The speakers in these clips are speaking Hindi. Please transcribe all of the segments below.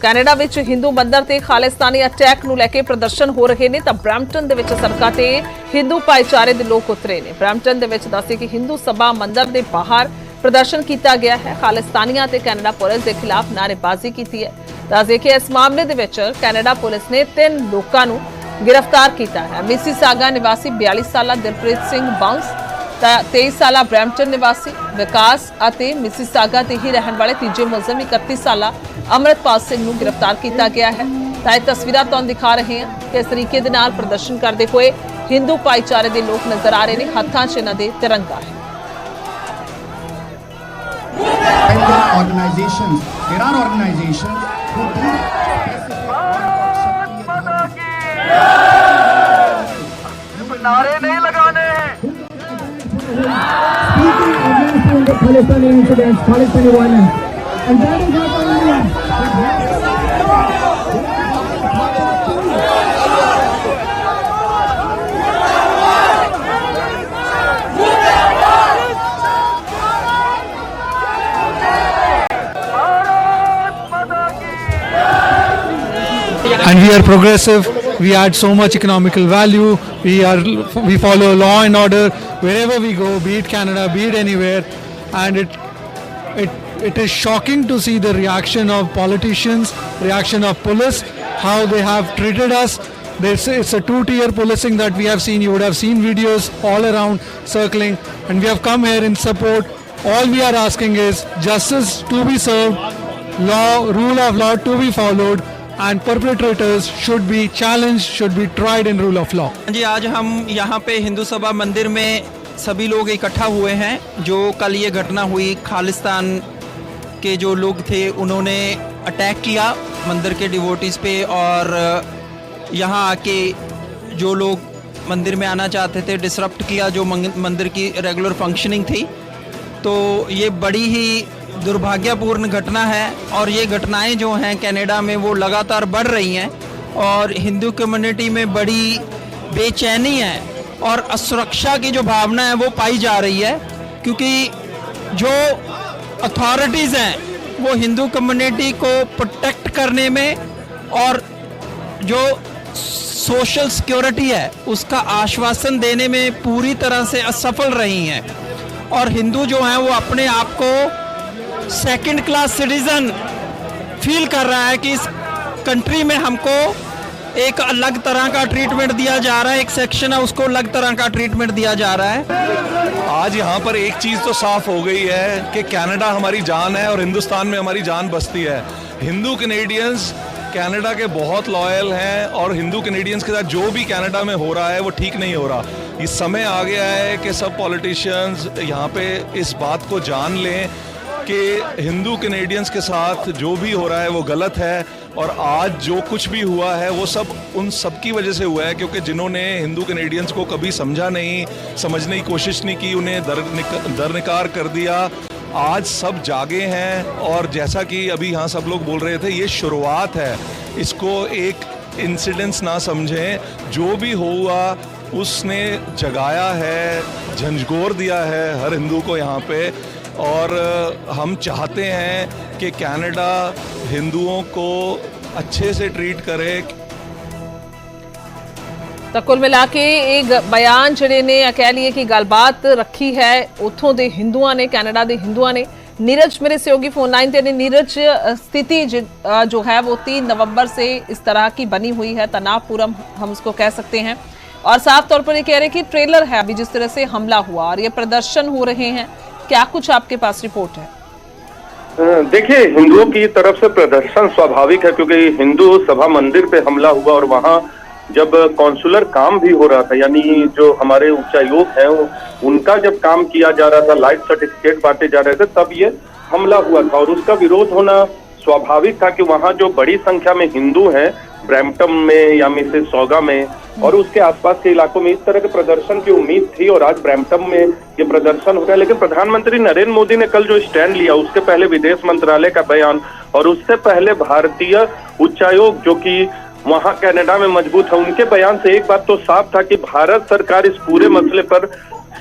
ਕੈਨੇਡਾ ਵਿੱਚ ਹਿੰਦੂ ਮੰਦਰ ਤੇ ਖਾਲਿਸਤਾਨੀ ਅਟੈਕ ਨੂੰ ਲੈ ਕੇ ਪ੍ਰਦਰਸ਼ਨ ਹੋ ਰਹੇ ਨੇ ਤਾਂ ਬ੍ਰੈਂਪਟਨ ਦੇ ਵਿੱਚ ਸੜਕਾਂ ਤੇ ਹਿੰਦੂ ਭਾਈਚਾਰੇ ਦੇ ਲੋਕ ਉਤਰੇ ਨੇ। ਬ੍ਰੈਂਪਟਨ ਦੇ ਵਿੱਚ ਦੱਸੇ ਕਿ ਹਿੰਦੂ ਸਭਾ ਮੰਦਰ ਦੇ ਬਾਹਰ ਪ੍ਰਦਰਸ਼ਨ ਕੀਤਾ ਗਿਆ ਹੈ। ਖਾਲਿਸਤਾਨੀਆਂ ਤੇ ਕੈਨੇਡਾ ਪੁਲਿਸ ਦੇ ਖਿਲਾਫ ਨਾਅਰੇਬਾਜ਼ੀ ਕੀਤੀ ਹੈ। ਦੱਸਦੇ ਕਿ ਇਸ ਮਾਮਲੇ ਦੇ ਵਿੱਚ ਕੈਨੇਡਾ ਪੁਲਿਸ ਨੇ 3 ਲੋਕਾਂ ਨੂੰ गिरफ्तार किया है। मिसिसागा निवासी 42 साला दिलप्रीत सिंह बाउंस, 23 साला ब्रैम्पटन निवासी विकास और मिसिसागा ते ही रहने वाले तीजे मुलजिम 31 साला अमृतपाल सिंह नूं गिरफ्तार किया गया है। तस्वीरां तुहानूं दिखा रहे हैं कि इस तरीके दे नाल प्रदर्शन करते हुए हिंदू भाईचारे के लोग नजर आ रहे हैं। हत्थां 'च इन्हां दे तिरंगा है। नारे नहीं लगाने हैं। Palestinian incidents, Palestinian violence, and that is not only and we are progressive. We add so much economical value. We follow law and order wherever we go, be it Canada, be it anywhere. And it is shocking to see the reaction of politicians, reaction of police, how they have treated us. It's a 2-tier policing that we have seen. You would have seen videos all around circling, and we have come here in support. All we are asking is justice to be served, law, rule of law to be followed, and perpetrators should be challenged, should be tried in rule of law. जी, आज हम यहाँ पे हिंदू सभा मंदिर में सभी लोग इकट्ठा हुए हैं। जो कल ये घटना हुई, खालिस्तान के जो लोग थे उन्होंने अटैक किया मंदिर के डिवोटीज पे, और यहाँ आके जो लोग मंदिर में आना चाहते थे डिसरप्ट किया जो मंदिर की रेगुलर फंक्शनिंग थी। तो ये बड़ी ही दुर्भाग्यपूर्ण घटना है, और ये घटनाएं जो हैं कनाडा में वो लगातार बढ़ रही हैं, और हिंदू कम्युनिटी में बड़ी बेचैनी है और असुरक्षा की जो भावना है वो पाई जा रही है। क्योंकि जो अथॉरिटीज़ हैं वो हिंदू कम्युनिटी को प्रोटेक्ट करने में और जो सोशल सिक्योरिटी है उसका आश्वासन देने में पूरी तरह से असफल रही हैं, और हिंदू जो हैं वो अपने आप को सेकंड क्लास सिटीजन फील कर रहा है कि इस कंट्री में हमको एक अलग तरह का ट्रीटमेंट दिया जा रहा है, एक सेक्शन है उसको अलग तरह का ट्रीटमेंट दिया जा रहा है। आज यहाँ पर एक चीज़ तो साफ हो गई है कि कनाडा हमारी जान है और हिंदुस्तान में हमारी जान बसती है। हिंदू कैनेडियंस कनाडा के बहुत लॉयल हैं, और हिंदू कैनेडियंस के साथ जो भी कनाडा में हो रहा है वो ठीक नहीं हो रहा। ये समय आ गया है कि सब पॉलिटिशियंस यहाँ पे इस बात को जान लें कि हिंदू कैनेडियंस के साथ जो भी हो रहा है वो गलत है, और आज जो कुछ भी हुआ है वो सब उन सब की वजह से हुआ है, क्योंकि जिन्होंने हिंदू कैनेडियंस को कभी समझा नहीं, समझने की कोशिश नहीं की, उन्हें दरनिकार कर दिया। आज सब जागे हैं, और जैसा कि अभी यहाँ सब लोग बोल रहे थे, ये शुरुआत है। इसको एक इंसिडेंस ना समझें। जो भी हुआ उसने जगाया है, झंझोर दिया है हर हिंदू को यहाँ पे, और हम चाहते हैं कि कनाडा हिंदुओं को अच्छे से ट्रीट करे। ਤਾਂ ਕੁੱਲ ਮਿਲਾ ਕੇ ਇਹ ਬਿਆਨ ਜਿਹੜੇ ਨੇ ਕਹਿ ਲਈਏ ਕਿ ਗੱਲਬਾਤ ਰੱਖੀ ਹੈ ਉੱਥੋਂ ਦੇ ਹਿੰਦੂਆਂ ਨੇ, ਕੈਨੇਡਾ ਦੇ ਹਿੰਦੂਆਂ ਨੇ। नीरज मेरे सहयोगी फोन लाइन पे ने। नीरज, स्थिति जो है वो 3 नवंबर से इस तरह की बनी हुई है, तनावपूर्ण हम उसको कह सकते हैं, और साफ तौर पर ये कह रहे हैं कि ट्रेलर है अभी जिस तरह से हमला हुआ और ये प्रदर्शन हो रहे हैं। क्या कुछ आपके पास रिपोर्ट है? देखिए, हिंदुओं की तरफ से प्रदर्शन स्वाभाविक है, क्योंकि हिंदू सभा मंदिर पे हमला हुआ और वहां जब कॉन्सुलर काम भी हो रहा था, यानी जो हमारे उच्चायोग हैं उनका जब काम किया जा रहा था, लाइफ सर्टिफिकेट बांटे जा रहे थे, तब ये हमला हुआ था। और उसका विरोध होना स्वाभाविक था कि वहां जो बड़ी संख्या में हिंदू हैं ब्रैम्पटन में या मिसिसागा में और उसके आसपास के इलाकों में इस तरह के प्रदर्शन की उम्मीद थी, और आज ब्रैम्पटन में ये प्रदर्शन हो गया। लेकिन प्रधानमंत्री नरेंद्र मोदी ने कल जो स्टैंड लिया, उसके पहले विदेश मंत्रालय का बयान और उससे पहले भारतीय उच्चायोग जो कि वहां कनाडा में मजबूत है, उनके बयान से एक बात तो साफ था कि भारत सरकार इस पूरे मसले पर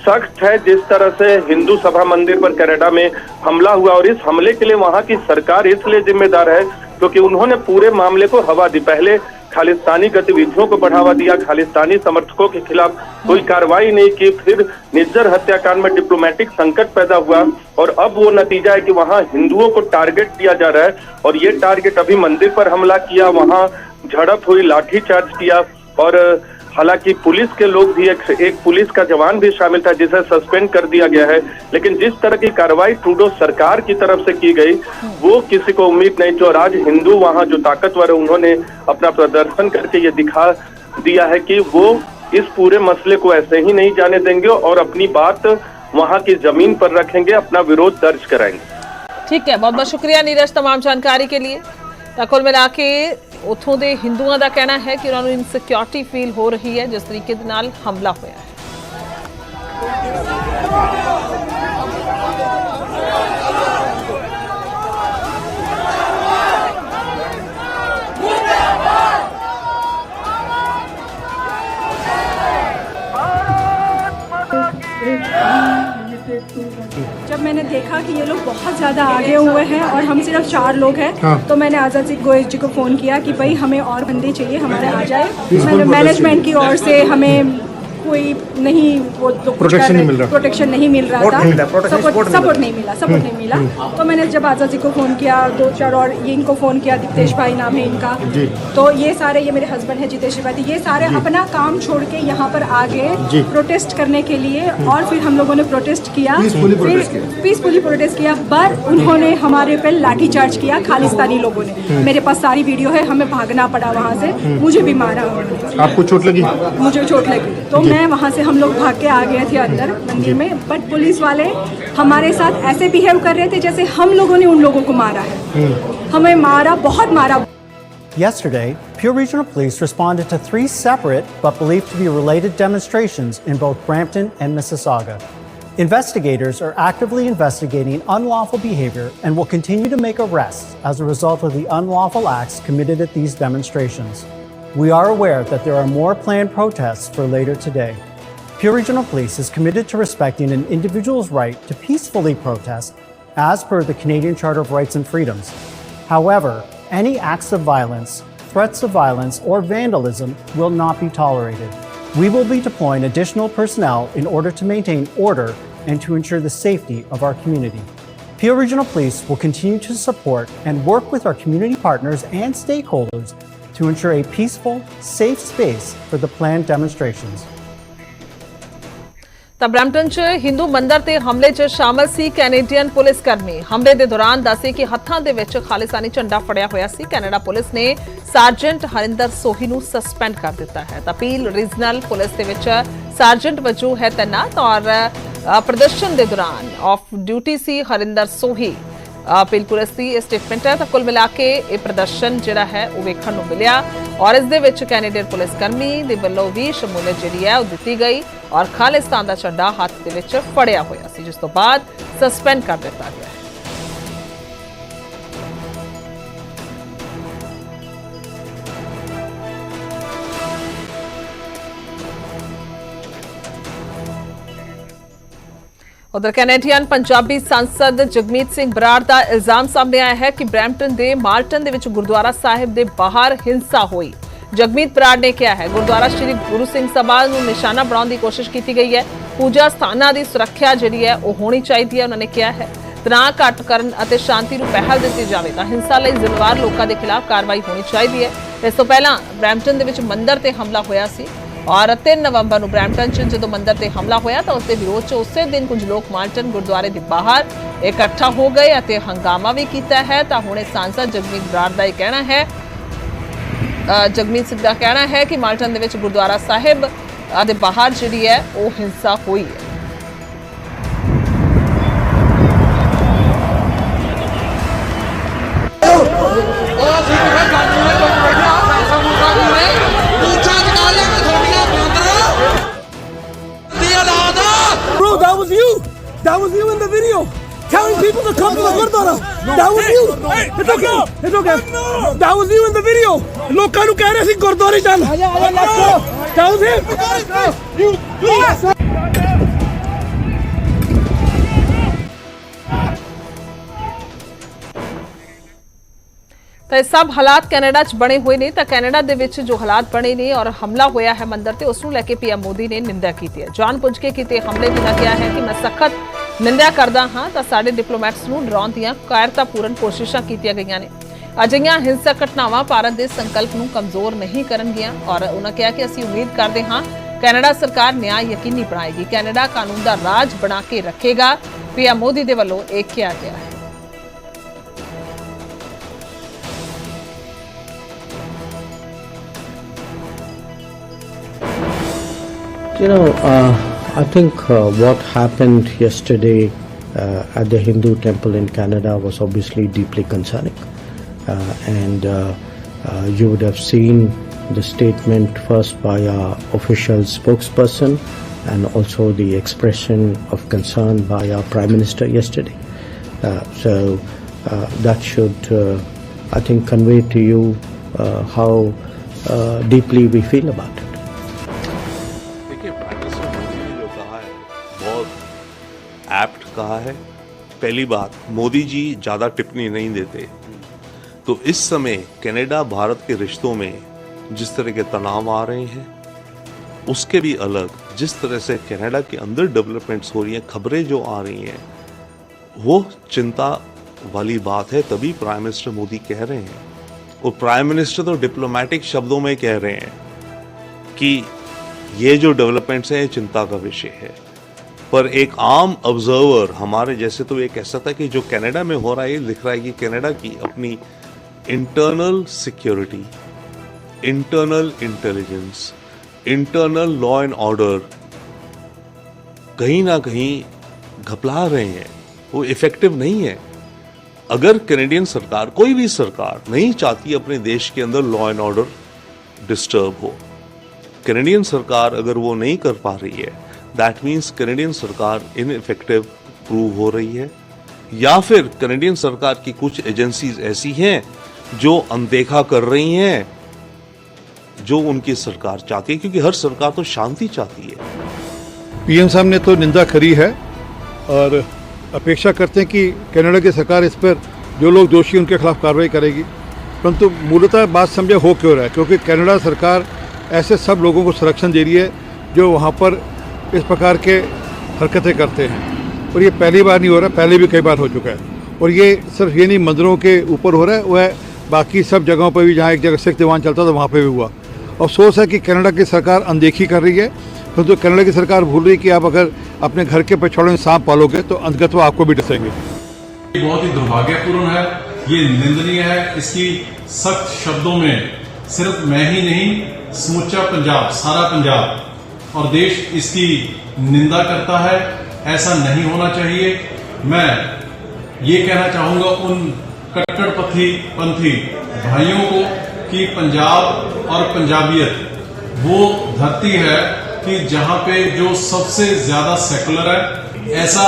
सख्त है। जिस तरह से हिंदू सभा मंदिर पर कनाडा में हमला हुआ, और इस हमले के लिए वहां की सरकार इसलिए जिम्मेदार है क्योंकि उन्होंने पूरे मामले को हवा दी। पहले खालिस्तानी गतिविधियों को बढ़ावा दिया, खालिस्तानी समर्थकों के खिलाफ कोई कार्रवाई नहीं की, फिर निज्जर हत्याकांड में डिप्लोमेटिक संकट पैदा हुआ और अब वो नतीजा है कि वहां हिंदुओं को टारगेट किया जा रहा है। और ये टारगेट अभी मंदिर पर हमला किया, वहां झड़प हुई, लाठीचार्ज किया और हालांकि पुलिस के लोग भी, एक पुलिस का जवान भी शामिल था जिसे सस्पेंड कर दिया गया है। लेकिन जिस तरह की कार्रवाई ट्रूडो सरकार की तरफ से की गई वो किसी को उम्मीद नहीं थी। और आज हिंदू वहां जो ताकतवर है उन्होंने अपना प्रदर्शन करके ये दिखा दिया है कि वो इस पूरे मसले को ऐसे ही नहीं जाने देंगे और अपनी बात वहां की जमीन पर रखेंगे, अपना विरोध दर्ज कराएंगे। ठीक है, बहुत बहुत शुक्रिया नीरज तमाम जानकारी के लिए। कुल मिला के ਉੱਥੋਂ ਦੇ ਹਿੰਦੂਆਂ ਦਾ ਕਹਿਣਾ ਹੈ ਕਿ ਉਹਨਾਂ ਨੂੰ ਇਨਸਿਕਿਉਰਿਟੀ ਫੀਲ ਹੋ ਰਹੀ ਹੈ ਜਿਸ ਤਰੀਕੇ ਦੇ ਨਾਲ ਹਮਲਾ ਹੋਇਆ ਹੈ। जब मैंने देखा कि ये लोग बहुत ज़्यादा आगे हुए हैं और हम सिर्फ 4 लोग हैं, तो मैंने आज़ाद सिंह गोयल जी को फ़ोन किया कि भाई हमें और बंदे चाहिए, हमारे आ जाए। मैनेजमेंट की ओर से हमें कोई नहीं, वो तो प्रोटेक्शन नहीं मिल रहा था, सपोर्ट नहीं मिला। तो मैंने जब आज़ाद जी को फ़ोन किया, 2-4 और ये इनको फ़ोन किया, दीप्तेश भाई नाम है इनका, तो ये सारे, ये मेरे हस्बैंड है जितेश भाई, ये सारे अपना काम छोड़ के यहाँ पर आ गए प्रोटेस्ट करने के लिए। और फिर हम लोगों ने प्रोटेस्ट किया, पीसफुली प्रोटेस्ट किया, पर उन्होंने हमारे पे लाठीचार्ज किया खालिस्तानी लोगों ने। मेरे पास सारी वीडियो है, हमें भागना पड़ा वहाँ से, मुझे भी मारा। आपको चोट लगी? मुझे चोट लगी, तो मैं वहाँ से, हम लोग भाग के आ गए थे अंदर मंदिर में, बट पुलिस वाले हमारे साथ ऐसे बिहेव कर रहे थे जैसे हम लोगों ने उन लोगों को मारा है। हमें मारा, बहुत मारा। Yesterday, Pure Regional Police responded to 3 separate but believed to be related demonstrations in both Brampton and Mississauga. Investigators are actively investigating unlawful behavior and will continue to make arrests as a result of the unlawful acts committed at these demonstrations. We are aware that there are more planned protests for later today. Pure Regional Police is committed to respecting an individual's right to peacefully protest as per the Canadian Charter of Rights and Freedoms. However, any acts of violence, threats of violence, or vandalism will not be tolerated. We will be deploying additional personnel in order to maintain order and to ensure the safety of our community. Peel Regional Police will continue to support and work with our community partners and stakeholders to ensure a peaceful, safe space for the planned demonstrations. ਤਾਂ ਬਰੈਂਪਟਨ 'ਚ ਹਿੰਦੂ ਮੰਦਰ ਤੇ ਹਮਲੇ 'ਚ ਸ਼ਾਮਲ ਸੀ ਕੈਨੇਡੀਅਨ ਪੁਲਿਸ ਕਰਮੀ। ਹਮਲੇ ਦੇ ਦੌਰਾਨ ਦੱਸੇ ਕਿ ਹੱਥਾਂ ਦੇ ਵਿੱਚ ਖਾਲਿਸਤਾਨੀ ਝੰਡਾ ਫੜਿਆ ਹੋਇਆ ਸੀ। ਕੈਨੇਡਾ ਪੁਲਿਸ ਨੇ ਸਾਰਜੈਂਟ ਹਰਿੰਦਰ ਸੋਹੀ ਨੂੰ ਸਸਪੈਂਡ ਕਰ ਦਿੱਤਾ ਹੈ। ਤਾਂ ਪੀਲ ਰੀਜਨਲ ਪੁਲਿਸ ਦੇ ਵਿੱਚ ਸਾਰਜੈਂਟ ਵਜੋਂ ਹੈ ਤੈਨਾਤ ਔਰ ਪ੍ਰਦਰਸ਼ਨ ਦੇ ਦੌਰਾਨ ਆਫ ਡਿਊਟੀ ਸੀ ਹਰਿੰਦਰ ਸੋਹੀ। ਪੀਲ ਪੁਲਿਸ ਦੀ ਇਹ ਸਟੇਟਮੈਂਟ ਹੈ। ਤਾਂ ਕੁੱਲ ਮਿਲਾ ਕੇ ਇਹ ਪ੍ਰਦਰਸ਼ਨ ਜਿਹੜਾ ਹੈ ਉਹ ਵੇਖਣ ਨੂੰ ਮਿਲਿਆ ਔਰ ਇਸ ਦੇ ਵਿੱਚ ਕੈਨੇਡੀਅਨ ਪੁਲਿਸ ਕਰਮੀ ਦੇ ਵੱਲੋਂ ਵੀ ਸ਼ਮੂਲੀਅਤ ਜਿਹੜੀ ਹੈ ਉਹ ਦਿੱਤੀ ਗਈ ਔਰ ਖਾਲਿਸਤਾਨ ਦਾ ਝੰਡਾ ਹੱਥ ਦੇ ਵਿੱਚ ਫੜਿਆ ਹੋਇਆ ਸੀ, ਜਿਸ ਤੋਂ ਬਾਅਦ ਸਸਪੈਂਡ ਕਰ ਦਿੱਤਾ ਗਿਆ। उधर कैनेडियन पंजाबी सांसद जगमीत सिंह बराड़ का इल्जाम सामने आया है कि ब्रैम्पटन के मार्टन दे विच गुरुद्वारा साहिब के बाहर हिंसा हुई। जगमीत बराड़ ने कहा है गुरुद्वारा श्री गुरु सिंह सभा को निशाना बनाने की कोशिश की गई है। पूजा स्थानों की सुरक्षा जी है वो होनी चाहिए है। उन्होंने कहा है तनाव घट करन शांति को पहल दी जाए तो हिंसा लई जिम्मेवार लोगों के खिलाफ कार्रवाई होनी चाहिए है। इस तो पहला ब्रैम्पटन दे विच मंदिर ते हमला होया सी और 3 नवंबर को ब्रैम्पटन च जो मंदिर से हमला होया तो उसके विरोध च उस दिन कुछ लोग मार्टन गुरुद्वारे के बाहर इकट्ठा हो गए और हंगामा भी किया है। तो हुणे सांसद जगमीत बराड़ का कहना है, जगमीत सिंह का कहना है कि मार्टन दे विच गुरुद्वारा साहिब के बाहर जी है वो हिंसा हुई है। That was you in the video, telling people to come to the Gurdwara. That was you. It's okay. It's okay. That was you in the video. लोकां ਨੂੰ ਕਹਿ ਰਹੇ ਸੀ ਗੁਰਦੁਆਰੇ ਚੱਲ। That was him. You. ਤਾਂ ਇਹ ਸਭ ਹਾਲਾਤ ਕੈਨੇਡਾ 'ਚ ਬਣੇ ਹੋਏ ਨੇ ਤਾਂ ਕੈਨੇਡਾ ਦੇ ਵਿੱਚ ਜੋ ਹਾਲਾਤ ਬਣੇ ਨੇ ਔਰ ਹਮਲਾ ਹੋਇਆ ਹੈ ਮੰਦਰ ਤੇ ਉਸ ਨੂੰ ਲੈ ਕੇ ਪੀਐਮ ਮੋਦੀ ਨੇ ਨਿੰਦਾ ਕੀਤੀ ਹੈ। ਜਾਣ-ਬੁੱਝ ਕੇ ਕੀਤੇ ਹਮਲੇ ਦੀ ਨਾ ਕਿਹਾ ਹੈ ਕਿ ਮੈਂ ਸਖਤ ਨਿੰਦਾ ਕਰਦਾ ਹਾਂ ਤਾਂ ਸਾਡੇ ਡਿਪਲੋਮੈਟਸ ਨੂੰ ਡਰਾਉਣ ਦੀਆਂ ਕਾਇਰਤਾਪੂਰਨ ਕੋਸ਼ਿਸ਼ਾਂ ਕੀਤੀਆਂ ਗਈਆਂ ਨੇ। ਅਜਿਹੀਆਂ ਹਿੰਸਕ ਘਟਨਾਵਾਂ ਭਾਰਤ ਦੇ ਸੰਕਲਪ ਨੂੰ ਕਮਜ਼ੋਰ ਨਹੀਂ ਕਰਨਗੀਆਂ ਔਰ ਉਹਨਾਂ ਕਿਹਾ ਕਿ ਅਸੀਂ ਉਮੀਦ ਕਰਦੇ ਹਾਂ ਕੈਨੇਡਾ ਸਰਕਾਰ ਨਿਆਂ ਯਕੀਨੀ ਬਣਾਏਗੀ, ਕੈਨੇਡਾ ਕਾਨੂੰਨ ਦਾ ਰਾਜ ਬਣਾ ਕੇ ਰੱਖੇਗਾ। ਪੀਐਮ ਮੋਦੀ ਦੇ ਵੱਲੋਂ ਇਹ ਕਿਹਾ ਗਿਆ ਹੈ। You know, I think what happened yesterday at the Hindu temple in Canada was obviously deeply concerning. And you would have seen the statement first by our official spokesperson and also the expression of concern by our Prime Minister yesterday. So that should, I think, convey to you how deeply we feel about it. Apt कहा है। पहली बात, मोदी जी ज़्यादा टिप्पणी नहीं देते, तो इस समय कनाडा भारत के रिश्तों में जिस तरह के तनाव आ रहे हैं उसके भी अलग जिस तरह से कनाडा के अंदर डेवलपमेंट्स हो रही हैं, खबरें जो आ रही हैं, वो चिंता वाली बात है। तभी प्राइम मिनिस्टर मोदी कह रहे हैं, और प्राइम मिनिस्टर तो डिप्लोमेटिक शब्दों में कह रहे हैं कि ये जो डेवलपमेंट्स हैं ये चिंता का विषय है। पर एक आम ऑब्जर्वर हमारे जैसे तो ये कह सकता है कि जो कनाडा में हो रहा है ये दिख रहा है कि कनाडा की अपनी internal security, internal intelligence, internal law and order कहीं ना कहीं घपला रहे हैं, वो इफेक्टिव नहीं है। अगर कैनेडियन सरकार, कोई भी सरकार नहीं चाहती अपने देश के अंदर लॉ एंड ऑर्डर डिस्टर्ब हो, कैनेडियन सरकार अगर वो नहीं कर पा रही है, दैट मीन्स कैनेडियन सरकार इनइफेक्टिव प्रूव हो रही है, या फिर कैनेडियन सरकार की कुछ एजेंसीज ऐसी हैं जो अनदेखा कर रही हैं जो उनकी सरकार चाहती है, क्योंकि हर सरकार तो शांति चाहती है। पीएम साहब ने तो निंदा करी है और अपेक्षा करते हैं कि कनाडा की सरकार इस पर जो लोग दोषी उनके खिलाफ कार्रवाई करेगी, परंतु मूलतः बात समझे हो क्यों रहा है, क्योंकि कनाडा सरकार ऐसे सब लोगों को संरक्षण दे रही है जो वहाँ पर इस प्रकार के हरकतें करते हैं। और ये पहली बार नहीं हो रहा, पहले भी कई बार हो चुका है। और ये सिर्फ ये नहीं मंदिरों के ऊपर हो रहा है, वह बाकी सब जगहों पर भी, जहाँ एक जगह सिख दीवान चलता था वहाँ पे भी हुआ। अफसोस है कि कनाडा की सरकार अनदेखी कर रही है, परंतु तो कनाडा की सरकार भूल रही है कि आप अगर अपने घर के पिछवाड़े में सांप पालोगे तो अंततः आपको भी डसेंगे। बहुत ही दुर्भाग्यपूर्ण है, ये निंदनीय है। इसकी सख्त शब्दों में सिर्फ मैं ही नहीं, समूचा पंजाब, सारा पंजाब और देश इसकी निंदा करता है। ऐसा नहीं होना चाहिए। मैं ये कहना चाहूंगा उन कट्टरपंथी भाइयों को कि पंजाब और पंजाबियत वो धरती है कि जहां पे जो सबसे ज्यादा सेकुलर है, ऐसा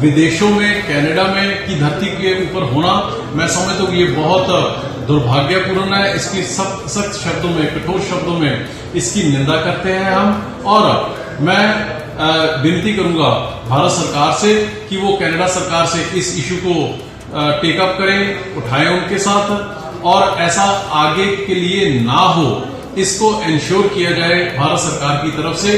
विदेशों में, कनाडा में की धरती के ऊपर होना, मैं समझता हूँ ये बहुत दुर्भाग्यपूर्ण है। इसकी सख्त शब्दों में, कठोर शब्दों में इसकी निंदा करते हैं हम। और मैं विनती करूंगा भारत सरकार से कि वो कनाडा सरकार से इस इशू को टेकअप करें, उठाएं उनके साथ, और ऐसा आगे के लिए ना हो इसको इंश्योर किया जाए भारत सरकार की तरफ से।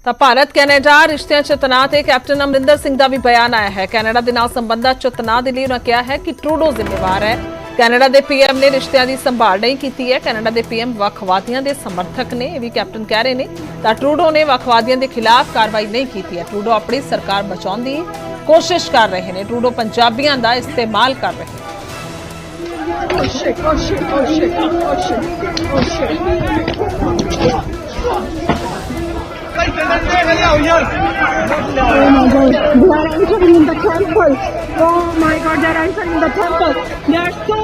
ਤਾਂ ਭਾਰਤ ਕੈਨੇਡਾ ਰਿਸ਼ਤਿਆਂ 'ਚ ਤਣਾਅ ਤੇ ਕੈਪਟਨ ਅਮਰਿੰਦਰ ਸਿੰਘ ਦਾ ਵੀ ਬਿਆਨ ਆਇਆ ਹੈ। ਕੈਨੇਡਾ ਦੇ ਨਾਲ ਸੰਬੰਧਾਂ 'ਚ ਤਣਾਅ ਦੇ ਲਈ ਉਹਨਾਂ ਕਿਹਾ ਹੈ ਕਿ ਟਰੂਡੋ ਜ਼ਿੰਮੇਵਾਰ ਹੈ। ਕੈਨੇਡਾ ਦੇ ਪੀਐਮ ਨੇ ਰਿਸ਼ਤਿਆਂ ਦੀ ਸੰਭਾਲ ਨਹੀਂ ਕੀਤੀ ਹੈ। ਕੈਨੇਡਾ ਦੇ ਪੀਐਮ ਵੱਖਵਾਦੀਆਂ ਦੇ ਸਮਰਥਕ ਨੇ, ਇਹ ਵੀ ਕੈਪਟਨ ਕਹਿ ਰਹੇ ਨੇ। ਤਾਂ ਟਰੂਡੋ ਨੇ ਵੱਖਵਾਦੀਆਂ ਦੇ ਖਿਲਾਫ ਕਾਰਵਾਈ ਨਹੀਂ ਕੀਤੀ ਹੈ। ਟਰੂਡੋ ਆਪਣੀ ਸਰਕਾਰ ਬਚਾਉਣ ਦੀ ਕੋਸ਼ਿਸ਼ ਕਰ ਰਹੇ ਨੇ। ਟਰੂਡੋ ਪੰਜਾਬੀਆਂ ਦਾ ਇਸਤੇਮਾਲ ਕਰ ਰਹੇ ਨੇ। Oh my God, they are entering the temple. Oh my God, they are entering the temple. They are so